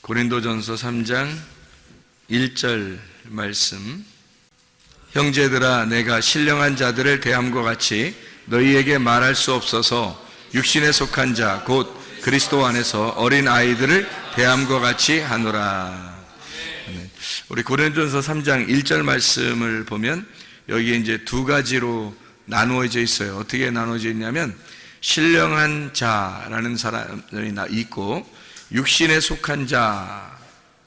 고린도전서 3장 1절 말씀. 형제들아, 내가 신령한 자들을 대함과 같이 너희에게 말할 수 없어서 육신에 속한 자 곧 그리스도 안에서 어린 아이들을 대함과 같이 하노라. 우리 고린도전서 3장 1절 말씀을 보면 여기에 이제 두 가지로 나누어져 있어요. 어떻게 나누어져 있냐면 신령한 자라는 사람이 있고 육신에 속한 자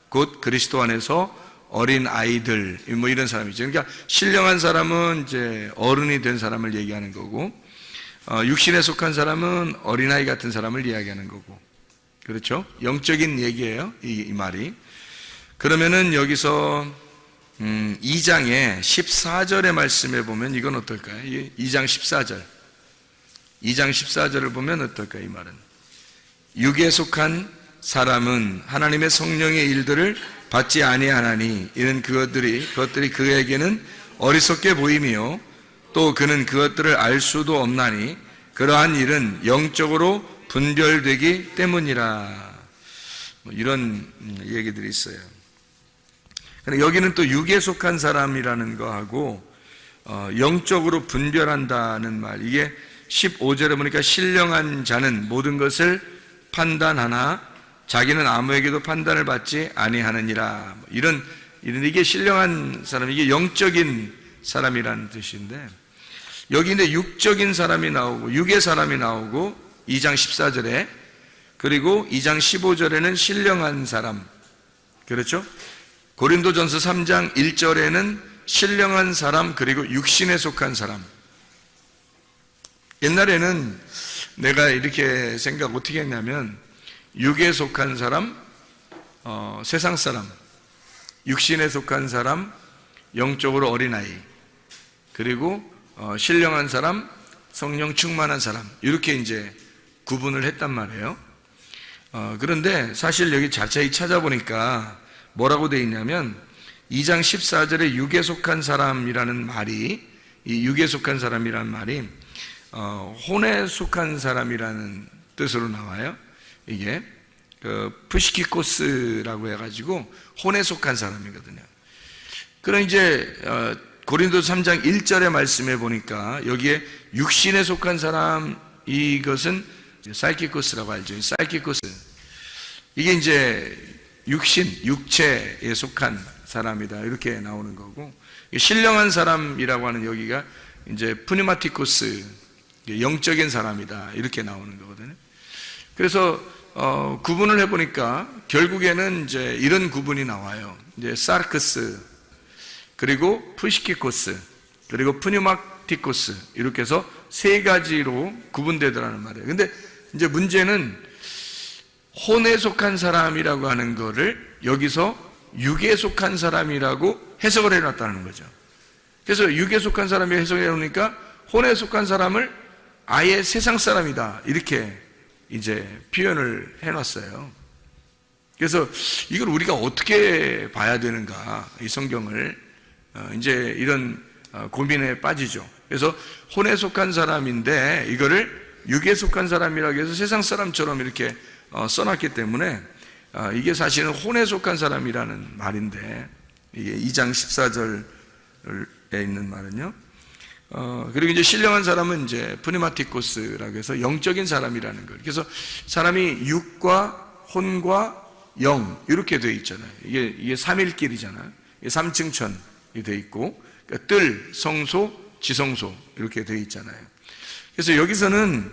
곧 그리스도 안에서 어린 아이들, 뭐 이런 사람이죠. 그러니까 신령한 사람은 이제 어른이 된 사람을 얘기하는 거고, 육신에 속한 사람은 어린아이 같은 사람을 이야기하는 거고, 그렇죠? 영적인 얘기예요, 이 말이. 그러면은 여기서 2장의 14절의 말씀에 보면 이건 어떨까요? 2장 14절. 2장 14절을 보면 어떨까요? 이 말은 육에 속한 사람은 하나님의 성령의 일들을 받지 아니하나니 이는 그것들이 그에게는 어리석게 보임이요 또 그는 그것들을 알 수도 없나니 그러한 일은 영적으로 분별되기 때문이라. 이런 얘기들이 있어요. 여기는 또 육에 속한 사람이라는 거하고 영적으로 분별한다는 말, 이게 15절에 보니까 신령한 자는 모든 것을 판단하나 자기는 아무에게도 판단을 받지 아니하느니라. 이게 신령한 사람, 이게 영적인 사람이라는 뜻인데, 여기 이제 육적인 사람이 나오고 육의 사람이 나오고 2장 14절에, 그리고 2장 15절에는 신령한 사람, 그렇죠? 고린도전서 3장 1절에는 신령한 사람 그리고 육신에 속한 사람. 옛날에는 내가 이렇게 어떻게 했냐면 육에 속한 사람, 세상 사람, 육신에 속한 사람, 영적으로 어린아이, 그리고 신령한 사람, 성령 충만한 사람, 이렇게 이제 구분을 했단 말이에요. 그런데 사실 여기 자세히 찾아보니까 뭐라고 되어 있냐면 2장 14절에 육에 속한 사람이라는 말이, 이 육에 속한 사람이라는 말이 혼에 속한 사람이라는 뜻으로 나와요. 이게 푸시키코스라고 해가지고 혼에 속한 사람이거든요. 그럼 이제 고린도서 3장 1절의 말씀에 보니까 여기에 육신에 속한 사람, 이것은 사이키코스라고 알죠. 사이키코스, 이게 이제 육체에 속한 사람이다, 이렇게 나오는 거고, 신령한 사람이라고 하는 여기가 이제 푸니마티코스, 영적인 사람이다, 이렇게 나오는 거거든요. 그래서 구분을 해보니까 결국에는 이제 이런 구분이 나와요. 이제 사르크스, 그리고 푸시키코스, 그리고 푸니마티코스, 이렇게 해서 세 가지로 구분되더라는 말이에요. 근데 이제 문제는 혼에 속한 사람이라고 하는 거를 여기서 육에 속한 사람이라고 해석을 해놨다는 거죠. 그래서 육에 속한 사람이 해석을 해놓으니까 혼에 속한 사람을 아예 세상 사람이다, 이렇게 이제 표현을 해놨어요. 그래서 이걸 우리가 어떻게 봐야 되는가, 이 성경을, 이제 이런 고민에 빠지죠. 그래서 혼에 속한 사람인데 이거를 육에 속한 사람이라고 해서 세상 사람처럼 이렇게 써놨기 때문에 이게 사실은 혼에 속한 사람이라는 말인데, 이게 2장 14절에 있는 말은요. 그리고 이제 신령한 사람은 이제 푸니마티코스라고 해서 영적인 사람이라는 걸. 그래서 사람이 육과 혼과 영, 이렇게 되어 있잖아요. 이게 삼일길이잖아요. 이게 삼층천이 되어 있고, 그러니까 뜰, 성소, 지성소, 이렇게 되어 있잖아요. 그래서 여기서는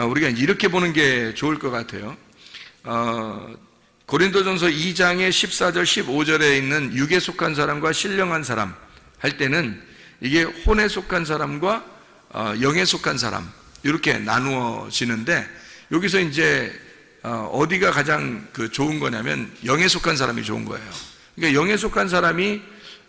우리가 이렇게 보는 게 좋을 것 같아요. 고린도전서 2장의 14절, 15절에 있는 육에 속한 사람과 신령한 사람 할 때는 이게 혼에 속한 사람과 영에 속한 사람, 이렇게 나누어지는데, 여기서 이제 어디가 가장 좋은 거냐면 영에 속한 사람이 좋은 거예요. 그러니까 영에 속한 사람이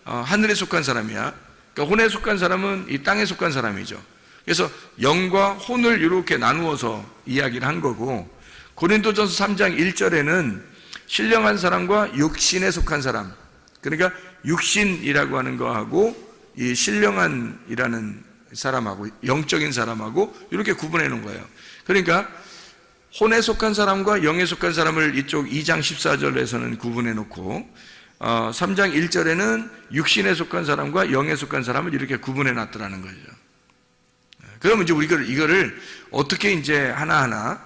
하늘에 속한 사람이야. 그러니까 혼에 속한 사람은 이 땅에 속한 사람이죠. 그래서 영과 혼을 이렇게 나누어서 이야기를 한 거고, 고린도전서 3장 1절에는 신령한 사람과 육신에 속한 사람, 그러니까 육신이라고 하는 거하고 이 신령한이라는 사람하고 영적인 사람하고 이렇게 구분해 놓은 거예요. 그러니까 혼에 속한 사람과 영에 속한 사람을 이쪽 2장 14절에서는 구분해 놓고 3장 1절에는 육신에 속한 사람과 영에 속한 사람을 이렇게 구분해 놨더라는 거죠. 그러면 이제 우리가 이거를 어떻게 이제 하나하나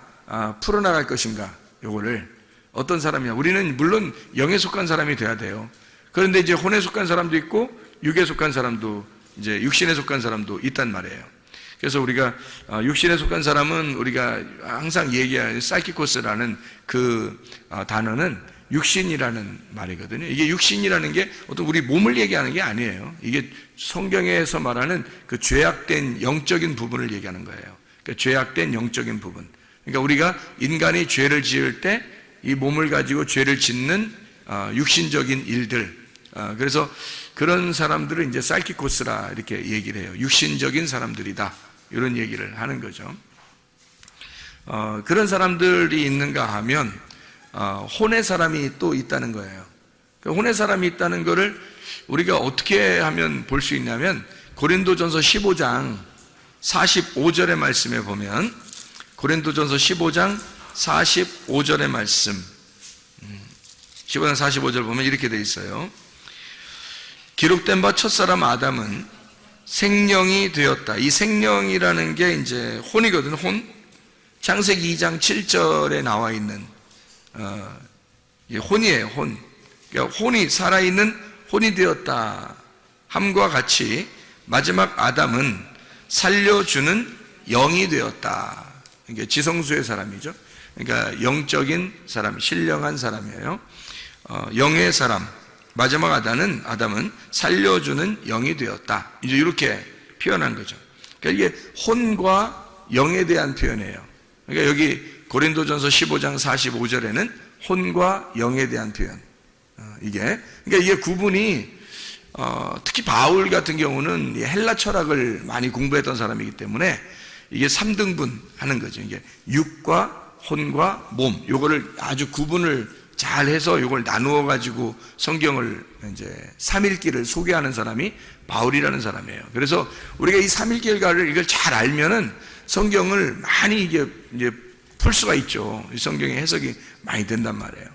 풀어나갈 것인가, 요거를 어떤 사람이냐. 우리는 물론 영에 속한 사람이 돼야 돼요. 그런데 이제 혼에 속한 사람도 있고 육에 속한 사람도, 이제 육신에 속한 사람도 있단 말이에요. 그래서 우리가 육신에 속한 사람은 우리가 항상 얘기하는 사이키코스라는 그 단어는 육신이라는 말이거든요. 이게 육신이라는 게 어떤 우리 몸을 얘기하는 게 아니에요. 이게 성경에서 말하는 그 죄악된 영적인 부분을 얘기하는 거예요. 그러니까 죄악된 영적인 부분. 그러니까 우리가 인간이 죄를 지을 때 이 몸을 가지고 죄를 짓는 육신적인 일들. 그래서 그런 사람들을 이제 사이키코스라 이렇게 얘기를 해요. 육신적인 사람들이다, 이런 얘기를 하는 거죠. 그런 사람들이 있는가 하면 혼의 사람이 또 있다는 거예요. 혼의 사람이 있다는 거를 우리가 어떻게 하면 볼 수 있냐면 고린도전서 15장 45절의 말씀에 보면, 고린도전서 15장 45절의 말씀, 15장 45절 보면 이렇게 돼 있어요. 기록된 바 첫사람 아담은 생령이 되었다. 이 생령이라는 게 이제 혼이거든, 혼. 창세기 2장 7절에 나와 있는 혼이에요, 혼. 그러니까 혼이, 살아있는 혼이 되었다 함과 같이 마지막 아담은 살려주는 영이 되었다. 그러니까 지성수의 사람이죠. 그러니까 영적인 사람, 신령한 사람이에요. 영의 사람, 마지막 아담은 살려주는 영이 되었다. 이제 이렇게 표현한 거죠. 그러니까 이게 혼과 영에 대한 표현이에요. 그러니까 여기 고린도전서 15장 45절에는 혼과 영에 대한 표현. 그러니까 이게 구분이, 특히 바울 같은 경우는 헬라 철학을 많이 공부했던 사람이기 때문에 이게 3등분 하는 거죠. 이게 육과 혼과 몸, 요거를 아주 구분을 잘 해서 요걸 나누어 가지고 성경을 이제 삼일기를 소개하는 사람이 바울이라는 사람이에요. 그래서 우리가 이 삼일기를 이걸 잘 알면은 성경을 많이 이제 풀 수가 있죠. 이 성경의 해석이 많이 된단 말이에요.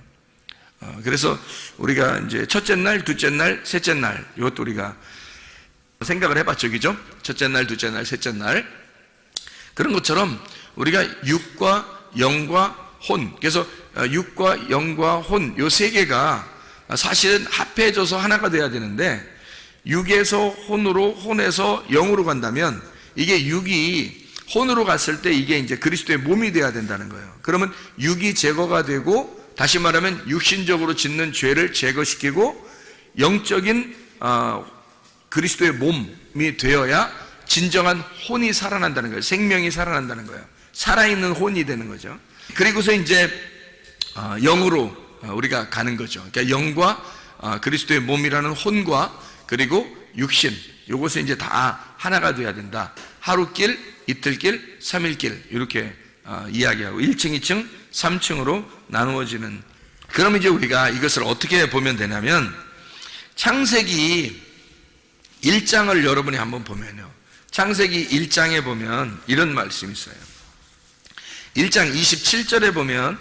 그래서 우리가 이제 첫째 날, 둘째 날, 셋째 날, 이것도 우리가 생각을 해봤죠, 그죠? 첫째 날, 둘째 날, 셋째 날. 그런 것처럼 우리가 육과 영과 혼, 그래서 육과 영과 혼, 요 세 개가 사실은 합해져서 하나가 돼야 되는데, 육에서 혼으로, 혼에서 영으로 간다면 이게 육이 혼으로 갔을 때 이게 이제 그리스도의 몸이 돼야 된다는 거예요. 그러면 육이 제거가 되고, 다시 말하면 육신적으로 짓는 죄를 제거시키고 영적인 그리스도의 몸이 되어야 진정한 혼이 살아난다는 거예요. 생명이 살아난다는 거예요. 살아있는 혼이 되는 거죠. 그리고서 이제 영으로 우리가 가는 거죠. 그러니까 영과 그리스도의 몸이라는 혼과 그리고 육신, 요것은 이제 다 하나가 돼야 된다. 하루길, 이틀길, 3일길 이렇게 이야기하고 1층, 2층, 3층으로 나누어지는. 그럼 이제 우리가 이것을 어떻게 보면 되냐면, 창세기 1장을 여러분이 한번 보면요, 창세기 1장에 보면 이런 말씀이 있어요. 1장 27절에 보면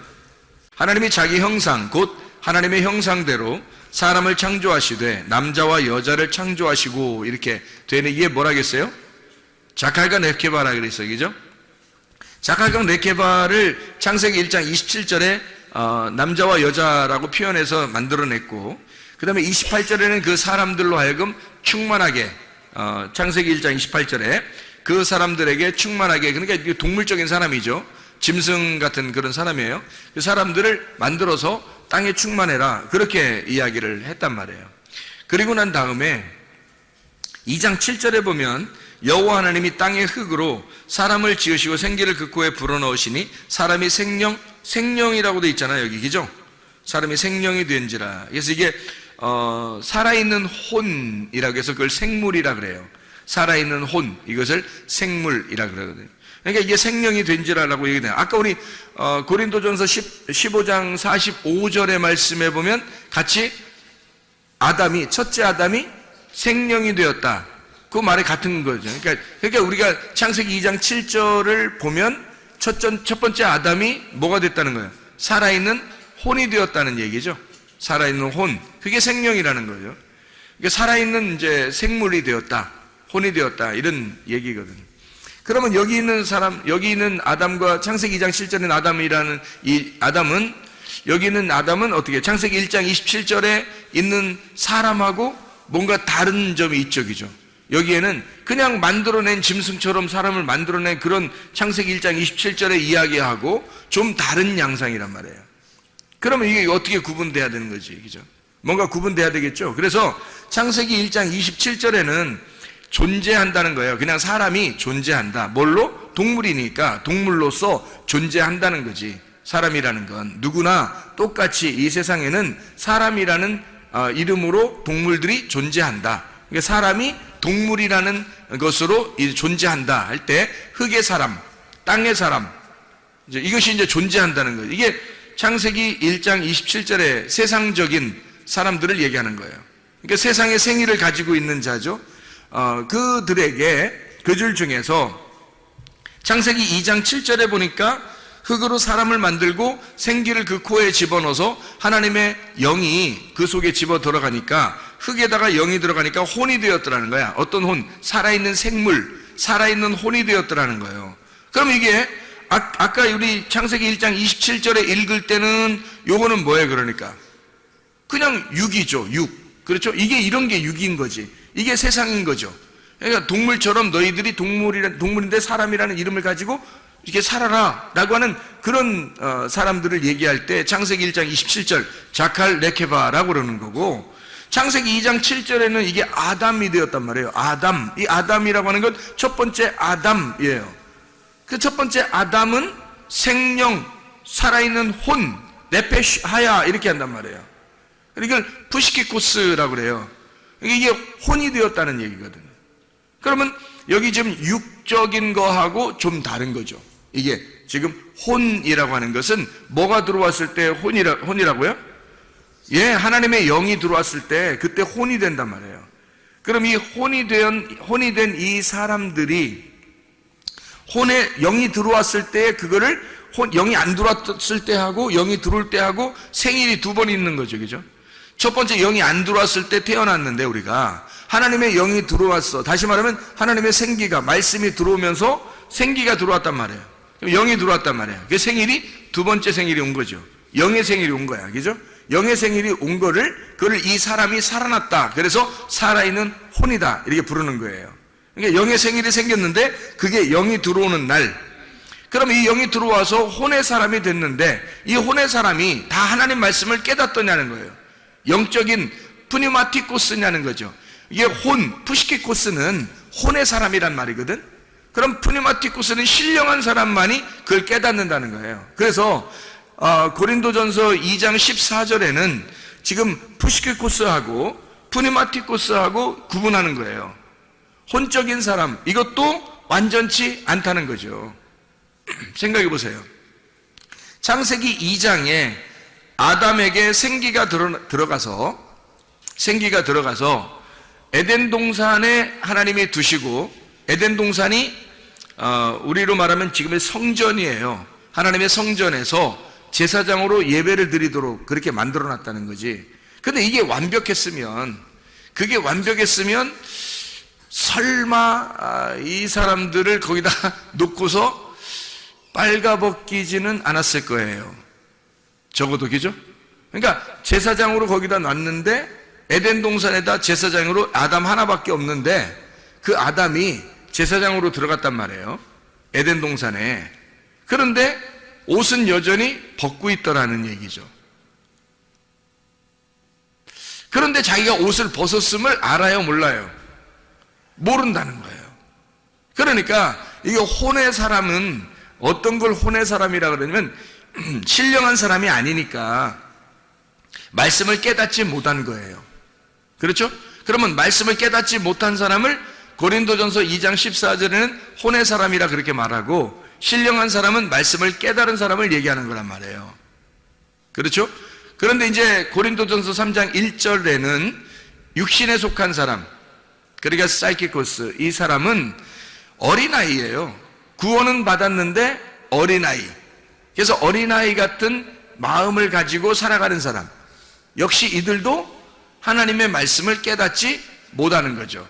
하나님이 자기 형상, 곧 하나님의 형상대로 사람을 창조하시되 남자와 여자를 창조하시고, 이렇게 되는, 이게 뭐라겠어요? 자칼과 레케바라 그랬어요, 그죠? 자칼과 레케바를 창세기 1장 27절에 남자와 여자라고 표현해서 만들어냈고, 그 다음에 28절에는 그 사람들로 하여금 충만하게, 창세기 1장 28절에 그 사람들에게 충만하게, 그러니까 동물적인 사람이죠. 짐승 같은 그런 사람이에요. 그 사람들을 만들어서 땅에 충만해라, 그렇게 이야기를 했단 말이에요. 그리고 난 다음에 2장 7절에 보면 여호와 하나님이 땅의 흙으로 사람을 지으시고 생기를 그 코에 불어넣으시니 사람이 생령이라고 돼 있잖아요, 여기, 그죠? 사람이 생령이 된지라. 그래서 이게 살아있는 혼이라고 해서 그걸 생물이라 그래요. 살아있는 혼, 이것을 생물이라 그러거든요. 그러니까 이게 생령이 된지라라고 얘기해요. 아까 우리 고린도전서 15장 45절의 말씀에 보면 같이 첫째 아담이 생령이 되었다, 그 말이 같은 거죠. 그러니까 우리가 창세기 2장 7절을 보면 첫 번째 아담이 뭐가 됐다는 거예요? 살아있는 혼이 되었다는 얘기죠. 살아있는 혼. 그게 생명이라는 거예요. 그러니까 살아있는 이제 생물이 되었다. 혼이 되었다. 이런 얘기거든요. 그러면 여기 있는 사람, 여기 있는 아담과 창세기 2장 7절에 아담이라는 이 아담은, 여기 있는 아담은 어떻게, 창세기 1장 27절에 있는 사람하고 뭔가 다른 점이 이쪽이죠. 여기에는 그냥 만들어낸 짐승처럼 사람을 만들어낸 그런 창세기 1장 27절의 이야기하고 좀 다른 양상이란 말이에요. 그러면 이게 어떻게 구분돼야 되는 거지, 그죠? 뭔가 구분돼야 되겠죠. 그래서 창세기 1장 27절에는 존재한다는 거예요. 그냥 사람이 존재한다. 뭘로? 동물이니까 동물로서 존재한다는 거지. 사람이라는 건 누구나 똑같이 이 세상에는 사람이라는 이름으로 동물들이 존재한다. 그러니까 사람이 동물이라는 것으로 존재한다 할 때 흙의 사람, 땅의 사람, 이것이 이제 존재한다는 거예요. 이게 창세기 1장 27절에 세상적인 사람들을 얘기하는 거예요. 그러니까 세상의 생의를 가지고 있는 자죠. 그들에게 그 줄 중에서 창세기 2장 7절에 보니까 흙으로 사람을 만들고 생기를 그 코에 집어넣어서 하나님의 영이 그 속에 집어 들어가니까 흙에다가 영이 들어가니까 혼이 되었더라는 거야. 어떤 혼? 살아있는 생물, 살아있는 혼이 되었더라는 거예요. 그럼 이게 아까 우리 창세기 1장 27절에 읽을 때는 요거는 뭐예요? 그러니까 그냥 육이죠. 육. 그렇죠? 이게 이런 게 육인 거지. 이게 세상인 거죠. 그러니까 동물처럼 너희들이 동물인데 사람이라는 이름을 가지고 이렇게 살아라 라고 하는 그런 사람들을 얘기할 때 창세기 1장 27절 자칼 레케바라고 그러는 거고, 창세기 2장 7절에는 이게 아담이 되었단 말이에요. 아담. 이 아담이라고 하는 건 첫 번째 아담이에요. 그 첫 번째 아담은 생명, 살아있는 혼, 네페시 하야 이렇게 한단 말이에요. 이걸 푸시키코스라고 그래요. 이게 혼이 되었다는 얘기거든요. 그러면 여기 지금 육적인 거하고 좀 다른 거죠. 이게 지금 혼이라고 하는 것은 뭐가 들어왔을 때 혼이라고요? 예, 하나님의 영이 들어왔을 때 그때 혼이 된단 말이에요. 그럼 이 혼이 된 이 사람들이 혼에 영이 들어왔을 때 그거를 영이 안 들어왔을 때 하고 영이 들어올 때 하고 생일이 두 번 있는 거죠. 그죠? 첫 번째 영이 안 들어왔을 때 태어났는데 우리가 하나님의 영이 들어왔어. 다시 말하면 하나님의 생기가, 말씀이 들어오면서 생기가 들어왔단 말이에요. 영이 들어왔단 말이에요. 그 생일이 두 번째 생일이 온 거죠. 영의 생일이 온 거야. 그죠? 영의 생일이 온 그걸 이 사람이 살아났다. 그래서 살아있는 혼이다. 이렇게 부르는 거예요. 그러니까 영의 생일이 생겼는데 그게 영이 들어오는 날. 그럼 이 영이 들어와서 혼의 사람이 됐는데 이 혼의 사람이 다 하나님 말씀을 깨닫더냐는 거예요. 영적인 푸니마티코스냐는 거죠. 이게 푸시키코스는 혼의 사람이란 말이거든. 그럼 푸니마티코스는 신령한 사람만이 그걸 깨닫는다는 거예요. 그래서 고린도전서 2장 14절에는 지금 푸시키코스하고 푸니마티코스하고 구분하는 거예요. 혼적인 사람, 이것도 완전치 않다는 거죠. 생각해 보세요. 창세기 2장에 아담에게 생기가 들어가서 에덴 동산에 하나님이 두시고, 에덴 동산이 우리로 말하면 지금의 성전이에요. 하나님의 성전에서 제사장으로 예배를 드리도록 그렇게 만들어 놨다는 거지. 근데 이게 그게 완벽했으면 설마 이 사람들을 거기다 놓고서 빨가벗기지는 않았을 거예요. 적어도, 그죠? 그러니까 제사장으로 거기다 놨는데 에덴 동산에다 제사장으로 아담 하나밖에 없는데 그 아담이 제사장으로 들어갔단 말이에요. 에덴 동산에. 그런데 옷은 여전히 벗고 있더라는 얘기죠. 그런데 자기가 옷을 벗었음을 알아요, 몰라요? 모른다는 거예요. 그러니까 이게 혼의 사람은 어떤 걸 혼의 사람이라 그러냐면 신령한 사람이 아니니까 말씀을 깨닫지 못한 거예요. 그렇죠? 그러면 말씀을 깨닫지 못한 사람을 고린도전서 2장 14절에는 혼의 사람이라 그렇게 말하고, 신령한 사람은 말씀을 깨달은 사람을 얘기하는 거란 말이에요. 그렇죠? 그런데 이제 고린도전서 3장 1절에는 육신에 속한 사람, 그러니까 사이키코스, 이 사람은 어린아이예요. 구원은 받았는데 어린아이. 그래서 어린아이 같은 마음을 가지고 살아가는 사람, 역시 이들도 하나님의 말씀을 깨닫지 못하는 거죠.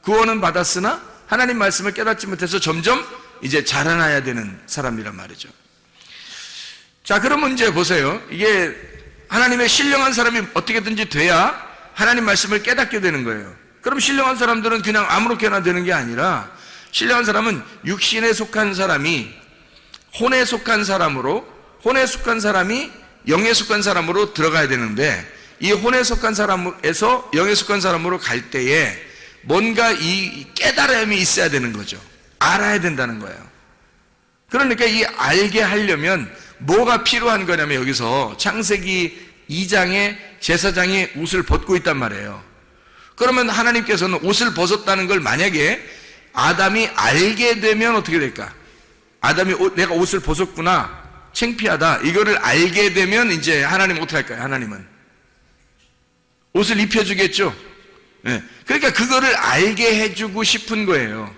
구원은 받았으나 하나님 말씀을 깨닫지 못해서 점점 이제 자라나야 되는 사람이란 말이죠. 자, 그러면 이제 보세요. 이게 하나님의 신령한 사람이 어떻게든지 돼야 하나님 말씀을 깨닫게 되는 거예요. 그럼 신령한 사람들은 그냥 아무렇게나 되는 게 아니라, 신령한 사람은 육신에 속한 사람이 혼에 속한 사람으로, 혼에 속한 사람이 영에 속한 사람으로 들어가야 되는데, 이 혼에 속한 사람에서 영에 속한 사람으로 갈 때에 뭔가 이 깨달음이 있어야 되는 거죠. 알아야 된다는 거예요. 그러니까 이 알게 하려면 뭐가 필요한 거냐면, 여기서 창세기 2장에 제사장이 옷을 벗고 있단 말이에요. 그러면 하나님께서는 옷을 벗었다는 걸 만약에 아담이 알게 되면 어떻게 될까? 아담이 내가 옷을 벗었구나, 창피하다, 이거를 알게 되면 이제 하나님 어떻게 할까요? 하나님은 옷을 입혀주겠죠. 네. 그러니까 그거를 알게 해주고 싶은 거예요.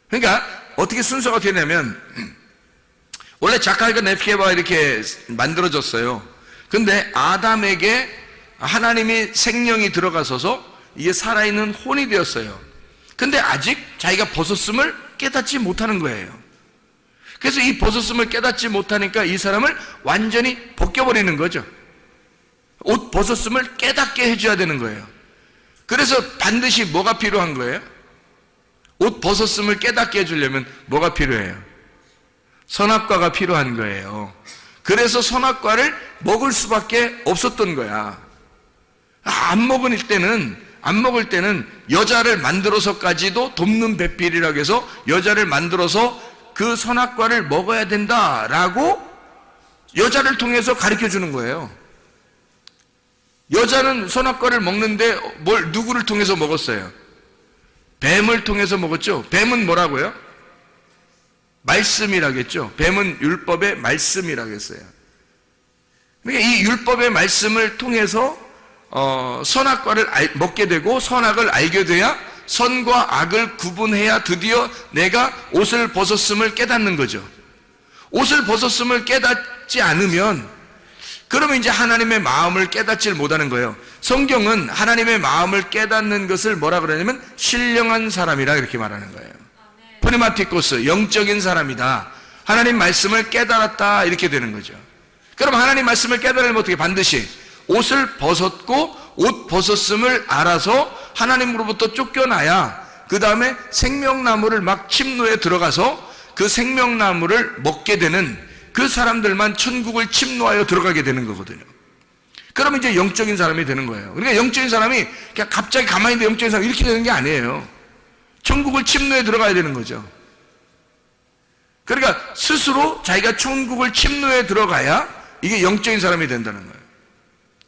그러니까 어떻게 순서가 어떻게 되냐면, 원래 자칼과 넵케가 이렇게 만들어졌어요. 근데 아담에게 하나님이 생명이 들어가서서 이게 살아있는 혼이 되었어요. 근데 아직 자기가 벗었음을 깨닫지 못하는 거예요. 그래서 이 벗었음을 깨닫지 못하니까 이 사람을 완전히 벗겨버리는 거죠. 옷 벗었음을 깨닫게 해줘야 되는 거예요. 그래서 반드시 뭐가 필요한 거예요? 옷 벗었음을 깨닫게 해주려면 뭐가 필요해요? 선악과가 필요한 거예요. 그래서 선악과를 먹을 수밖에 없었던 거야. 안 먹을 때는 여자를 만들어서까지도 돕는 배필이라고 해서 여자를 만들어서 그 선악과를 먹어야 된다라고 여자를 통해서 가르쳐 주는 거예요. 여자는 선악과를 먹는데 누구를 통해서 먹었어요? 뱀을 통해서 먹었죠. 뱀은 뭐라고요? 말씀이라겠죠. 뱀은 율법의 말씀이라겠어요. 그러니까 이 율법의 말씀을 통해서 선악과를 먹게 되고 선악을 알게 돼야 선과 악을 구분해야 드디어 내가 옷을 벗었음을 깨닫는 거죠. 옷을 벗었음을 깨닫지 않으면 그러면 이제 하나님의 마음을 깨닫질 못하는 거예요. 성경은 하나님의 마음을 깨닫는 것을 뭐라 그러냐면 신령한 사람이라 이렇게 말하는 거예요. 프리마티코스, 영적인 사람이다. 하나님 말씀을 깨달았다, 이렇게 되는 거죠. 그럼 하나님 말씀을 깨달으면 어떻게? 반드시 옷을 벗었고 옷 벗었음을 알아서 하나님으로부터 쫓겨나야 그 다음에 생명나무를 막 침노에 들어가서 그 생명나무를 먹게 되는 그 사람들만 천국을 침노하여 들어가게 되는 거거든요. 그러면 이제 영적인 사람이 되는 거예요. 그러니까 영적인 사람이 그냥 갑자기 가만히 있는데 영적인 사람이 이렇게 되는 게 아니에요. 천국을 침노에 들어가야 되는 거죠. 그러니까 스스로 자기가 천국을 침노에 들어가야 이게 영적인 사람이 된다는 거예요.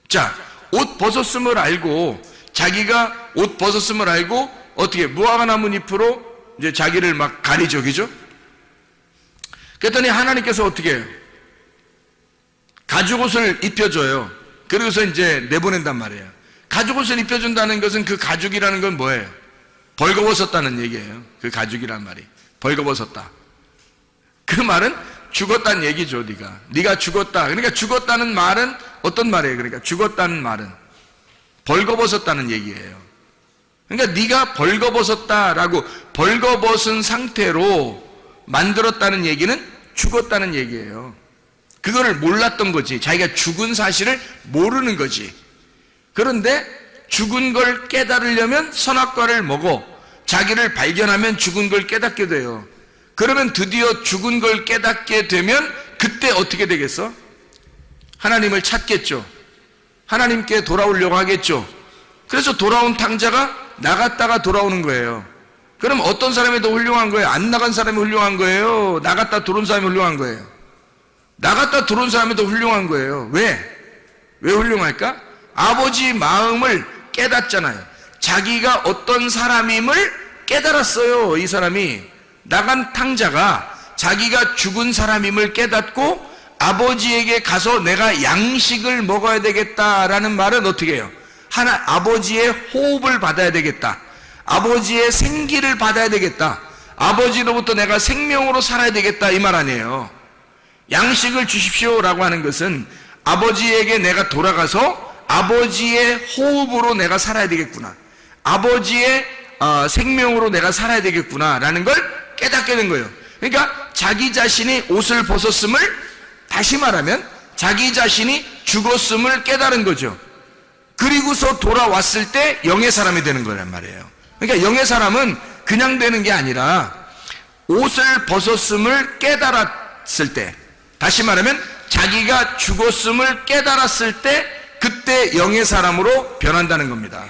자, 옷 벗었음을 알고, 자기가 옷 벗었음을 알고 어떻게 무화과 나뭇잎으로 이제 자기를 막 가리죠, 그죠? 그랬더니 하나님께서 어떻게 해요? 가죽옷을 입혀줘요. 그러고서 이제 내보낸단 말이에요. 가죽옷을 입혀준다는 것은 그 가죽이라는 건 뭐예요? 벌거벗었다는 얘기예요. 그 가죽이란 말이 벌거벗었다. 그 말은 죽었다는 얘기죠. 네가 죽었다. 그러니까 죽었다는 말은 어떤 말이에요? 그러니까 죽었다는 말은 벌거벗었다는 얘기예요. 그러니까 네가 벌거벗었다라고, 벌거벗은 상태로 만들었다는 얘기는 죽었다는 얘기예요. 그거를 몰랐던 거지. 자기가 죽은 사실을 모르는 거지. 그런데 죽은 걸 깨달으려면 선악과를 먹어 자기를 발견하면 죽은 걸 깨닫게 돼요. 그러면 드디어 죽은 걸 깨닫게 되면 그때 어떻게 되겠어? 하나님을 찾겠죠. 하나님께 돌아오려고 하겠죠. 그래서 돌아온 탕자가 나갔다가 돌아오는 거예요. 그럼 어떤 사람이 더 훌륭한 거예요? 안 나간 사람이 훌륭한 거예요? 나갔다 들어온 사람이 훌륭한 거예요? 나갔다 들어온 사람이 더 훌륭한 거예요. 왜 훌륭할까? 아버지 마음을 깨닫잖아요. 자기가 어떤 사람임을 깨달았어요. 이 사람이, 나간 탕자가 자기가 죽은 사람임을 깨닫고 아버지에게 가서 내가 양식을 먹어야 되겠다라는 말은 어떻게 해요? 아버지의 호흡을 받아야 되겠다, 아버지의 생기를 받아야 되겠다, 아버지로부터 내가 생명으로 살아야 되겠다 이 말 아니에요. 양식을 주십시오라고 하는 것은 아버지에게 내가 돌아가서 아버지의 호흡으로 내가 살아야 되겠구나, 아버지의 생명으로 내가 살아야 되겠구나 라는 걸 깨닫게 된 거예요. 그러니까 자기 자신이 옷을 벗었음을, 다시 말하면 자기 자신이 죽었음을 깨달은 거죠. 그리고서 돌아왔을 때 영의 사람이 되는 거란 말이에요. 그러니까 영의 사람은 그냥 되는 게 아니라 옷을 벗었음을 깨달았을 때, 다시 말하면 자기가 죽었음을 깨달았을 때 그때 영의 사람으로 변한다는 겁니다.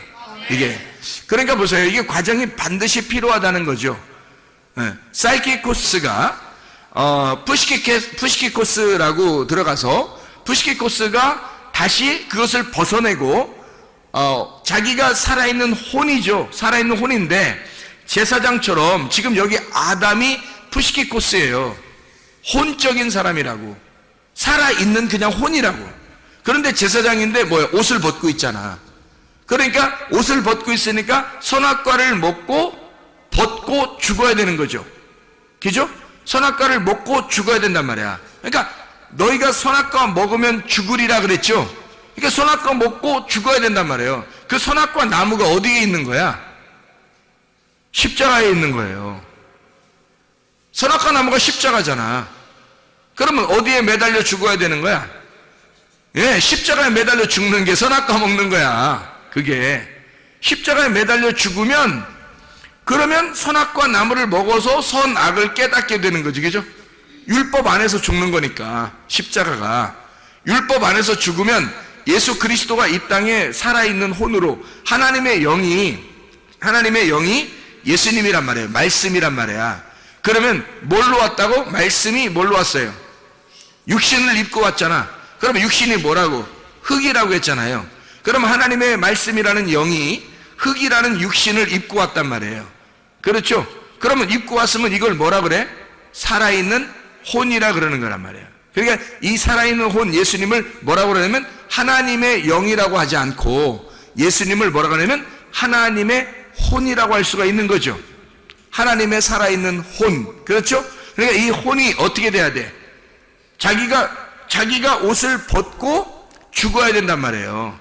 이게 그러니까 보세요. 이게 과정이 반드시 필요하다는 거죠. 사이키코스가 푸시키코스라고 들어가서 푸시키코스가 다시 그것을 벗어내고 자기가 살아있는 혼이죠. 살아있는 혼인데 제사장처럼 지금 여기 아담이 푸시키코스예요. 혼적인 사람이라고, 살아있는 그냥 혼이라고. 그런데 제사장인데 뭐야? 옷을 벗고 있잖아. 그러니까 옷을 벗고 있으니까 선악과를 벗고 죽어야 되는 거죠. 그죠? 선악과를 먹고 죽어야 된단 말이야. 그러니까 너희가 선악과 먹으면 죽으리라 그랬죠. 그러니까 선악과 먹고 죽어야 된단 말이에요. 그 선악과 나무가 어디에 있는 거야? 십자가에 있는 거예요. 선악과 나무가 십자가잖아. 그러면 어디에 매달려 죽어야 되는 거야? 예, 십자가에 매달려 죽는 게 선악과 먹는 거야. 그게 십자가에 매달려 죽으면, 그러면 선악과 나무를 먹어서 선악을 깨닫게 되는 거지, 그죠? 율법 안에서 죽는 거니까. 십자가가 율법 안에서 죽으면 예수 그리스도가 이 땅에 살아있는 혼으로 하나님의 영이 예수님이란 말이에요. 말씀이란 말이야. 그러면 뭘로 왔다고? 말씀이 뭘로 왔어요? 육신을 입고 왔잖아. 그러면 육신이 뭐라고? 흙이라고 했잖아요. 그러면 하나님의 말씀이라는 영이 흙이라는 육신을 입고 왔단 말이에요. 그렇죠? 그러면 입고 왔으면 이걸 뭐라 그래? 살아있는 혼이라 그러는 거란 말이에요. 그러니까 이 살아있는 혼 예수님을 뭐라고 그러냐면 하나님의 영이라고 하지 않고 예수님을 뭐라고 하냐면 하나님의 혼이라고 할 수가 있는 거죠. 하나님의 살아있는 혼. 그렇죠? 그러니까 이 혼이 어떻게 돼야 돼? 자기가 옷을 벗고 죽어야 된단 말이에요.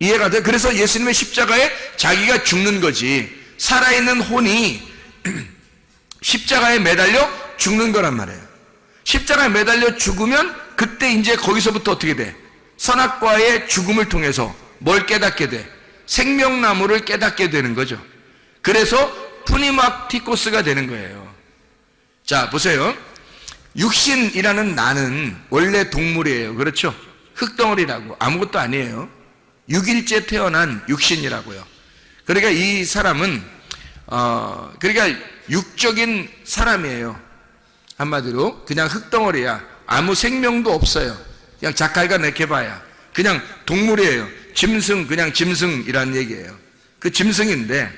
이해가 돼? 그래서 예수님의 십자가에 자기가 죽는 거지. 살아있는 혼이 십자가에 매달려 죽는 거란 말이에요. 십자가에 매달려 죽으면 그때 이제 거기서부터 어떻게 돼? 선악과의 죽음을 통해서 뭘 깨닫게 돼? 생명나무를 깨닫게 되는 거죠. 그래서 푸니마티코스가 되는 거예요. 자, 보세요. 육신이라는 나는 원래 동물이에요. 그렇죠? 흙덩어리라고. 아무것도 아니에요. 6일째 태어난 육신이라고요. 그러니까 이 사람은 그러니까 육적인 사람이에요. 한마디로 그냥 흙덩어리야. 아무 생명도 없어요. 그냥 자칼과 네케바야. 그냥 동물이에요. 짐승, 그냥 짐승이라는 얘기예요. 그 짐승인데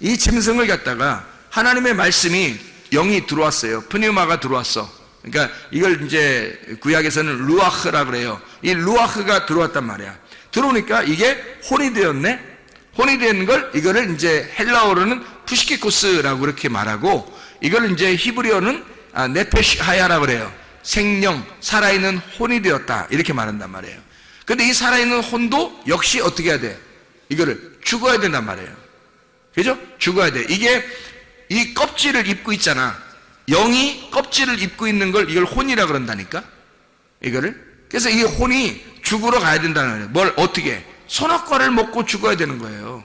이 짐승을 갖다가 하나님의 말씀이 영이 들어왔어요. 프니우마가 들어왔어. 그러니까 이걸 이제 구약에서는 루아흐라 그래요. 이 루아흐가 들어왔단 말이야. 들어오니까 이게 혼이 되었네. 혼이 되는 걸 이거를 이제 헬라어로는 푸시키코스라고 그렇게 말하고, 이걸 이제 히브리어는 네페시하야라 그래요. 생명, 살아있는 혼이 되었다 이렇게 말한단 말이에요. 근데 이 살아있는 혼도 역시 어떻게 해야 돼? 이거를 죽어야 된단 말이에요. 그죠? 죽어야 돼. 이게 이 껍질을 입고 있잖아. 영이 껍질을 입고 있는 걸 이걸 혼이라 그런다니까. 이거를. 그래서 이 혼이 죽으러 가야 된다는 거예요. 뭘 어떻게? 선악과를 먹고 죽어야 되는 거예요.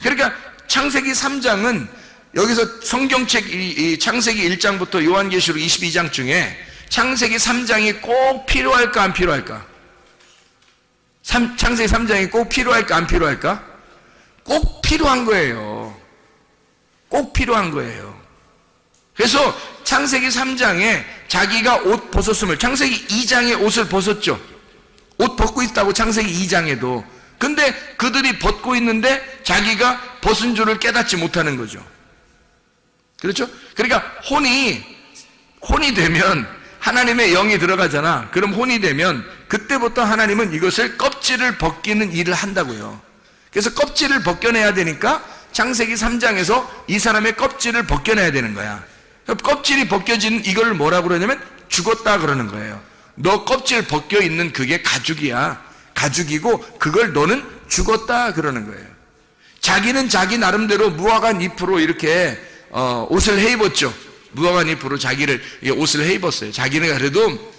그러니까 창세기 3장은 여기서 성경책 이 창세기 1장부터 요한계시록 22장 중에 창세기 3장이 꼭 필요할까 안 필요할까? 창세기 3장이 꼭 필요할까 안 필요할까? 꼭 필요한 거예요. 꼭 필요한 거예요. 그래서 창세기 3장에 자기가 옷 벗었음을, 창세기 2장에 옷을 벗었죠. 옷 벗고 있다고 창세기 2장에도. 근데 그들이 벗고 있는데 자기가 벗은 줄을 깨닫지 못하는 거죠. 그렇죠? 그러니까 혼이 되면 하나님의 영이 들어가잖아. 그럼 혼이 되면 그때부터 하나님은 이것을 껍질을 벗기는 일을 한다고요. 그래서 껍질을 벗겨내야 되니까 창세기 3장에서 이 사람의 껍질을 벗겨내야 되는 거야. 껍질이 벗겨진 이걸 뭐라고 그러냐면 죽었다 그러는 거예요. 너 껍질 벗겨 있는 그게 가죽이야. 가죽이고 그걸 너는 죽었다 그러는 거예요. 자기는 자기 나름대로 무화과 잎으로 이렇게 옷을 해 입었죠. 무화과 잎으로 자기를 옷을 해 입었어요. 자기는 그래도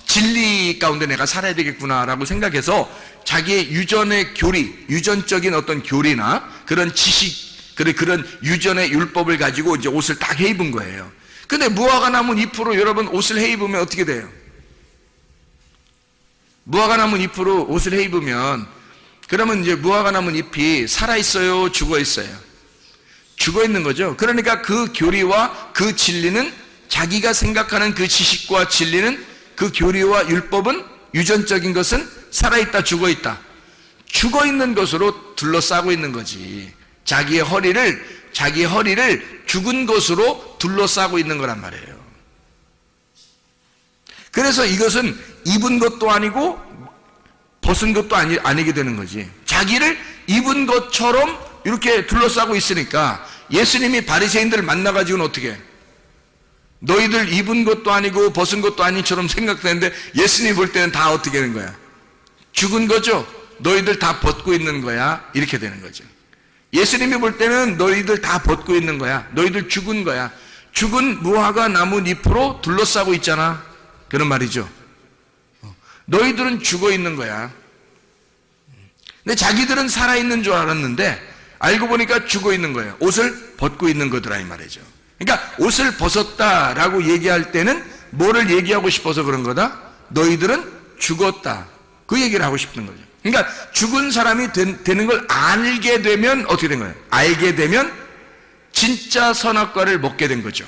진리 가운데 내가 살아야 되겠구나라고 생각해서 자기의 유전의 교리, 유전적인 어떤 교리나 그런 지식, 그런 유전의 율법을 가지고 이제 옷을 딱 해 입은 거예요. 근데 무화과 나무 잎으로 여러분 옷을 해 입으면 어떻게 돼요? 무화과 나무 잎으로 옷을 해 입으면 그러면 이제 무화과 나무 잎이 살아 있어요, 죽어 있어요? 죽어 있는 거죠. 그러니까 그 교리와 그 진리는 자기가 생각하는 그 지식과 진리는 그 교리와 율법은 유전적인 것은 살아있다, 죽어 있다. 죽어 있는 것으로 둘러싸고 있는 거지. 자기의 허리를 죽은 것으로 둘러싸고 있는 거란 말이에요. 그래서 이것은 입은 것도 아니고 벗은 것도 아니게 되는 거지. 자기를 입은 것처럼 이렇게 둘러싸고 있으니까 예수님이 바리새인들을 만나가지고는 어떻게 해? 너희들 입은 것도 아니고 벗은 것도 아니처럼 생각되는데 예수님이 볼 때는 다 어떻게 되는 거야? 죽은 거죠? 너희들 다 벗고 있는 거야? 이렇게 되는 거죠. 예수님이 볼 때는 너희들 다 벗고 있는 거야. 너희들 죽은 거야. 죽은 무화과 나무 잎으로 둘러싸고 있잖아. 그런 말이죠. 너희들은 죽어 있는 거야. 근데 자기들은 살아있는 줄 알았는데 알고 보니까 죽어 있는 거예요. 옷을 벗고 있는 거더라 이 말이죠. 그러니까 옷을 벗었다라고 얘기할 때는 뭐를 얘기하고 싶어서 그런 거다? 너희들은 죽었다. 그 얘기를 하고 싶은 거죠. 그러니까 죽은 사람이 되는 걸 알게 되면 어떻게 된 거예요? 알게 되면 진짜 선악과를 먹게 된 거죠.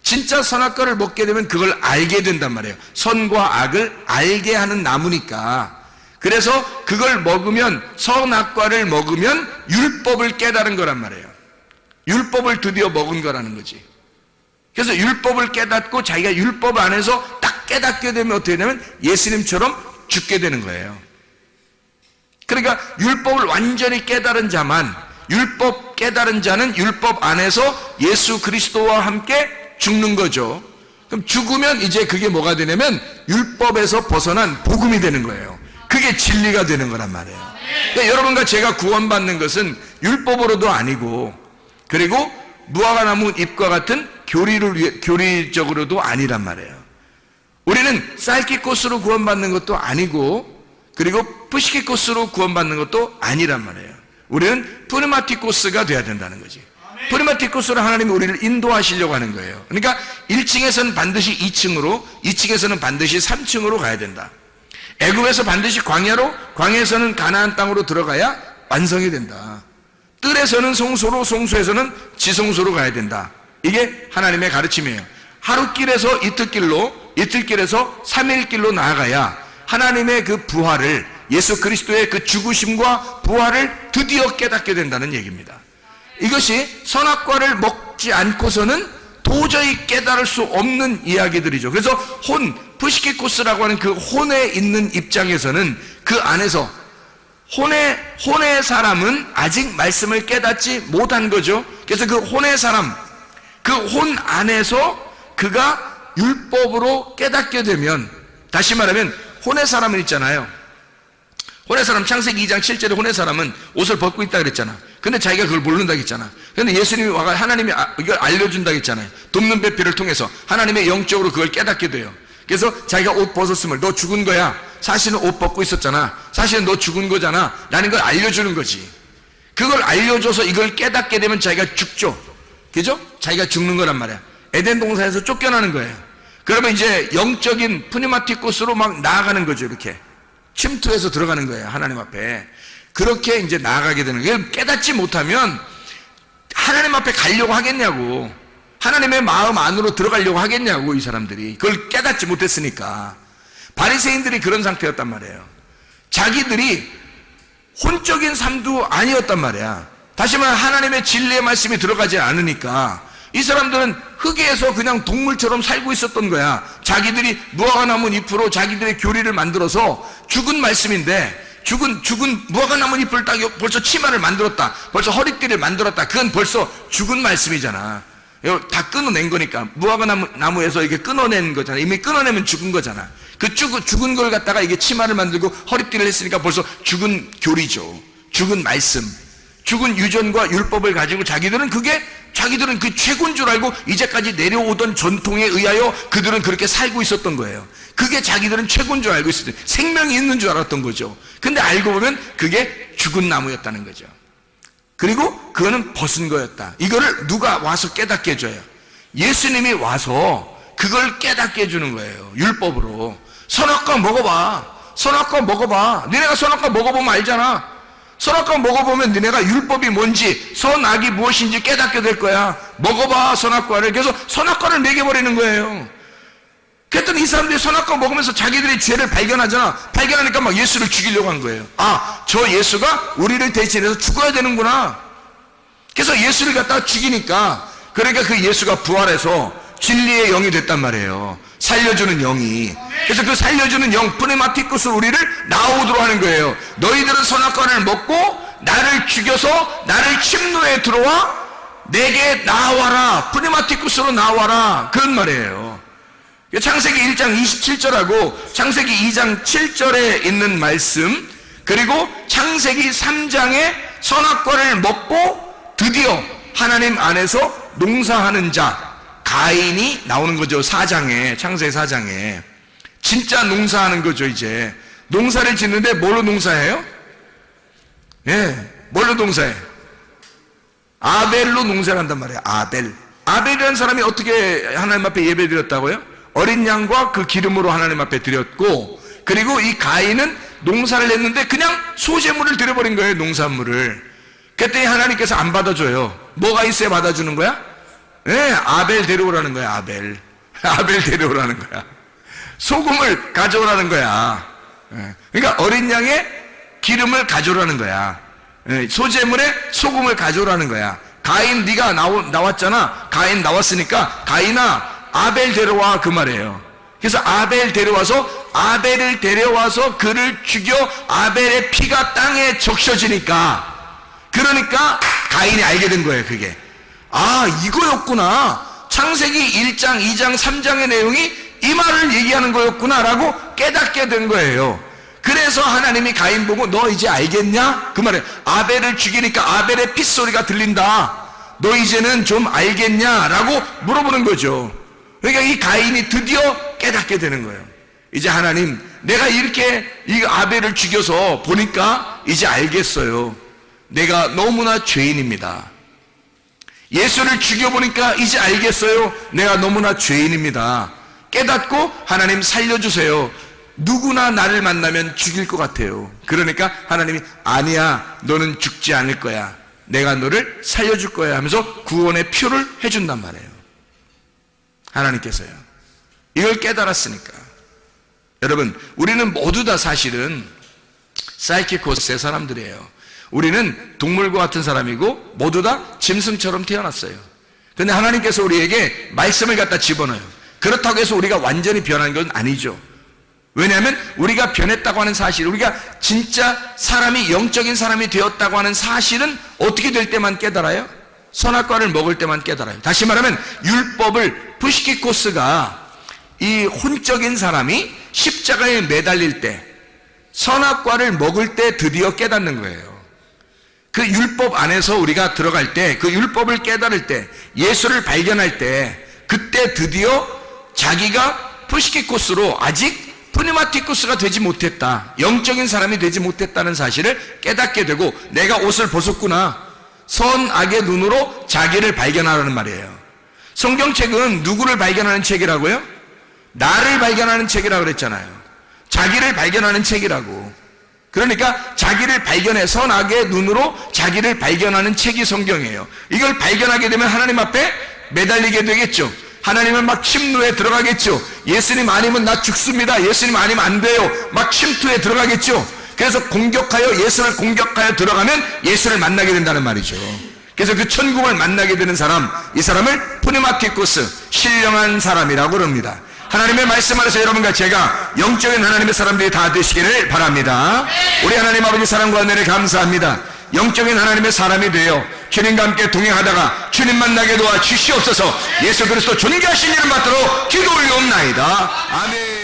진짜 선악과를 먹게 되면 그걸 알게 된단 말이에요. 선과 악을 알게 하는 나무니까. 그래서 그걸 먹으면, 선악과를 먹으면 율법을 깨달은 거란 말이에요. 율법을 드디어 먹은 거라는 거지. 그래서 율법을 깨닫고 자기가 율법 안에서 딱 깨닫게 되면 어떻게 되냐면 예수님처럼 죽게 되는 거예요. 그러니까 율법을 완전히 깨달은 자만, 율법 깨달은 자는 율법 안에서 예수 그리스도와 함께 죽는 거죠. 그럼 죽으면 이제 그게 뭐가 되냐면 율법에서 벗어난 복음이 되는 거예요. 그게 진리가 되는 거란 말이에요. 그러니까 여러분과 제가 구원받는 것은 율법으로도 아니고, 그리고 무화과나무 잎과 같은 교리적으로도 아니란 말이에요. 우리는 쌀기꽃으로 구원받는 것도 아니고, 그리고 푸시키꽃으로 구원받는 것도 아니란 말이에요. 우리는 프리마티코스가 돼야 된다는 거지. 프리마티코스로 하나님이 우리를 인도하시려고 하는 거예요. 그러니까 1층에서는 반드시 2층으로, 2층에서는 반드시 3층으로 가야 된다. 애굽에서 반드시 광야로, 광야에서는 가나안 땅으로 들어가야 완성이 된다. 뜰에서는 송소로, 송소에서는 지송소로 가야 된다. 이게 하나님의 가르침이에요. 하루길에서 이틀길로, 이틀길에서 3일길로 나아가야 하나님의 그 부활을, 예수 그리스도의 그 죽으심과 부활을 드디어 깨닫게 된다는 얘기입니다. 이것이 선악과를 먹지 않고서는 도저히 깨달을 수 없는 이야기들이죠. 그래서 푸시키코스라고 하는 그 혼에 있는 입장에서는 그 안에서 혼의 사람은 아직 말씀을 깨닫지 못한 거죠. 그래서 그 혼의 사람, 그 혼 안에서 그가 율법으로 깨닫게 되면, 다시 말하면 혼의 사람은 있잖아요. 혼의 사람, 창세기 2장 7절에 혼의 사람은 옷을 벗고 있다 그랬잖아. 근데 자기가 그걸 모른다 했잖아. 근데 예수님이 와가 하나님이 이걸 알려준다 했잖아요. 돕는 배필을 통해서 하나님의 영적으로 그걸 깨닫게 돼요. 그래서 자기가 옷 벗었음을, 너 죽은 거야. 사실은 옷 벗고 있었잖아. 사실은 너 죽은 거잖아. 라는 걸 알려주는 거지. 그걸 알려줘서 이걸 깨닫게 되면 자기가 죽죠. 그죠? 자기가 죽는 거란 말이야. 에덴 동산에서 쫓겨나는 거예요. 그러면 이제 영적인 푸니마티코스로 막 나아가는 거죠. 이렇게 침투해서 들어가는 거예요. 하나님 앞에. 그렇게 이제 나아가게 되는 거예요. 깨닫지 못하면 하나님 앞에 가려고 하겠냐고. 하나님의 마음 안으로 들어가려고 하겠냐고, 이 사람들이. 그걸 깨닫지 못했으니까. 바리새인들이 그런 상태였단 말이에요. 자기들이 혼적인 삶도 아니었단 말이야. 다시 말해 하나님의 진리의 말씀이 들어가지 않으니까 이 사람들은 흙에서 그냥 동물처럼 살고 있었던 거야. 자기들이 무화과나무 잎으로 자기들의 교리를 만들어서 죽은 말씀인데, 죽은 무화과 나무 잎을 딱 벌써 치마를 만들었다, 벌써 허리띠를 만들었다. 그건 벌써 죽은 말씀이잖아. 이거 다 끊어낸 거니까. 무화과 나무에서 이게 끊어낸 거잖아. 이미 끊어내면 죽은 거잖아. 그 죽은 걸 갖다가 이게 치마를 만들고 허리띠를 했으니까 벌써 죽은 교리죠. 죽은 말씀, 죽은 유전과 율법을 가지고 자기들은 그 최고인 줄 알고 이제까지 내려오던 전통에 의하여 그들은 그렇게 살고 있었던 거예요. 그게 자기들은 최고인 줄 알고 있었던, 생명이 있는 줄 알았던 거죠. 근데 알고 보면 그게 죽은 나무였다는 거죠. 그리고 그거는 벗은 거였다. 이거를 누가 와서 깨닫게 해줘요? 예수님이 와서 그걸 깨닫게 해주는 거예요. 율법으로. 선악과 먹어봐. 선악과 먹어봐. 니네가 선악과 먹어보면 알잖아. 선악과 먹어보면 니네가 율법이 뭔지, 선악이 무엇인지 깨닫게 될 거야. 먹어봐, 선악과를. 그래서 선악과를 먹여버리는 거예요. 그랬더니 이 사람들이 선악과 먹으면서 자기들의 죄를 발견하잖아. 발견하니까 막 예수를 죽이려고 한 거예요. 아, 저 예수가 우리를 대신해서 죽어야 되는구나. 그래서 예수를 갖다가 죽이니까, 그러니까 그 예수가 부활해서 진리의 영이 됐단 말이에요. 살려주는 영이. 그래서 그 살려주는 영, 프네마티쿠스, 우리를 나오도록 하는 거예요. 너희들은 선악과를 먹고 나를 죽여서 나를 침노에 들어와 내게 나와라. 프네마티쿠스로 나와라. 그런 말이에요. 창세기 1장 27절하고 창세기 2장 7절에 있는 말씀, 그리고 창세기 3장에 선악과를 먹고 드디어 하나님 안에서 농사하는 자 가인이 나오는 거죠. 4장에, 창세기 4장에. 진짜 농사하는 거죠. 이제 농사를 짓는데 뭘로 농사해요? 뭘로 농사해? 아벨로 농사를 한단 말이에요. 아벨이라는 사람이 어떻게 하나님 앞에 예배 드렸다고요? 어린 양과 그 기름으로 하나님 앞에 드렸고, 그리고 이 가인은 농사를 했는데 그냥 소제물을 드려버린 거예요. 농산물을. 그랬더니 하나님께서 안 받아줘요. 뭐가 있어야 받아주는 거야? 아벨 데려오라는 거야. 아벨 데려오라는 거야. 소금을 가져오라는 거야. 그러니까 어린 양의 기름을 가져오라는 거야. 소제물에 소금을 가져오라는 거야. 가인, 네가 나왔잖아. 가인 나왔으니까 가인아, 아벨 데려와, 그 말이에요. 그래서 아벨 데려와서, 아벨을 데려와서 그를 죽여 아벨의 피가 땅에 적셔지니까, 그러니까 가인이 알게 된 거예요. 그게, 아, 이거였구나. 창세기 1장, 2장, 3장의 내용이 이 말을 얘기하는 거였구나 라고 깨닫게 된 거예요. 그래서 하나님이 가인 보고 너 이제 알겠냐? 그 말에 아벨을 죽이니까 아벨의 핏소리가 들린다. 너 이제는 좀 알겠냐? 라고 물어보는 거죠. 그러니까 이 가인이 드디어 깨닫게 되는 거예요. 이제 하나님, 내가 이렇게 이 아벨을 죽여서 보니까 이제 알겠어요. 내가 너무나 죄인입니다. 예수를 죽여보니까 이제 알겠어요. 내가 너무나 죄인입니다. 깨닫고 하나님 살려주세요. 누구나 나를 만나면 죽일 것 같아요. 그러니까 하나님이 아니야, 너는 죽지 않을 거야. 내가 너를 살려줄 거야 하면서 구원의 표를 해준단 말이에요. 하나님께서요. 이걸 깨달았으니까. 여러분, 우리는 모두 다 사실은 사이키코스의 사람들이에요. 우리는 동물과 같은 사람이고 모두 다 짐승처럼 태어났어요. 그런데 하나님께서 우리에게 말씀을 갖다 집어넣어요. 그렇다고 해서 우리가 완전히 변한 건 아니죠. 왜냐하면 우리가 변했다고 하는 사실, 우리가 진짜 사람이, 영적인 사람이 되었다고 하는 사실은 어떻게 될 때만 깨달아요? 선악과를 먹을 때만 깨달아요. 다시 말하면 율법을, 푸시키코스가, 이 혼적인 사람이 십자가에 매달릴 때, 선악과를 먹을 때 드디어 깨닫는 거예요. 그 율법 안에서 우리가 들어갈 때, 그 율법을 깨달을 때, 예수를 발견할 때, 그때 드디어 자기가 푸시키코스로 아직 프니마티쿠스가 되지 못했다, 영적인 사람이 되지 못했다는 사실을 깨닫게 되고, 내가 옷을 벗었구나, 선악의 눈으로 자기를 발견하라는 말이에요. 성경책은 누구를 발견하는 책이라고요? 나를 발견하는 책이라고 그랬잖아요. 자기를 발견하는 책이라고. 그러니까 자기를 발견해, 선악의 눈으로 자기를 발견하는 책이 성경이에요. 이걸 발견하게 되면 하나님 앞에 매달리게 되겠죠. 하나님은 막 침노에 들어가겠죠. 예수님 아니면 나 죽습니다, 예수님 아니면 안 돼요, 막 침투에 들어가겠죠. 그래서 예수를 공격하여 들어가면 예수를 만나게 된다는 말이죠. 그래서 그 천국을 만나게 되는 사람, 이 사람을 프니마티쿠스, 신령한 사람이라고 그럽니다. 하나님의 말씀 안에서 여러분과 제가 영적인 하나님의 사람들이 다 되시기를 바랍니다. 우리 하나님 아버지 사랑과 은혜를 감사합니다. 영적인 하나님의 사람이 되어 주님과 함께 동행하다가 주님 만나게 도와 주시옵소서. 예수 그리스도 존귀하신 이름 받도록 기도 올리옵나이다. 아멘.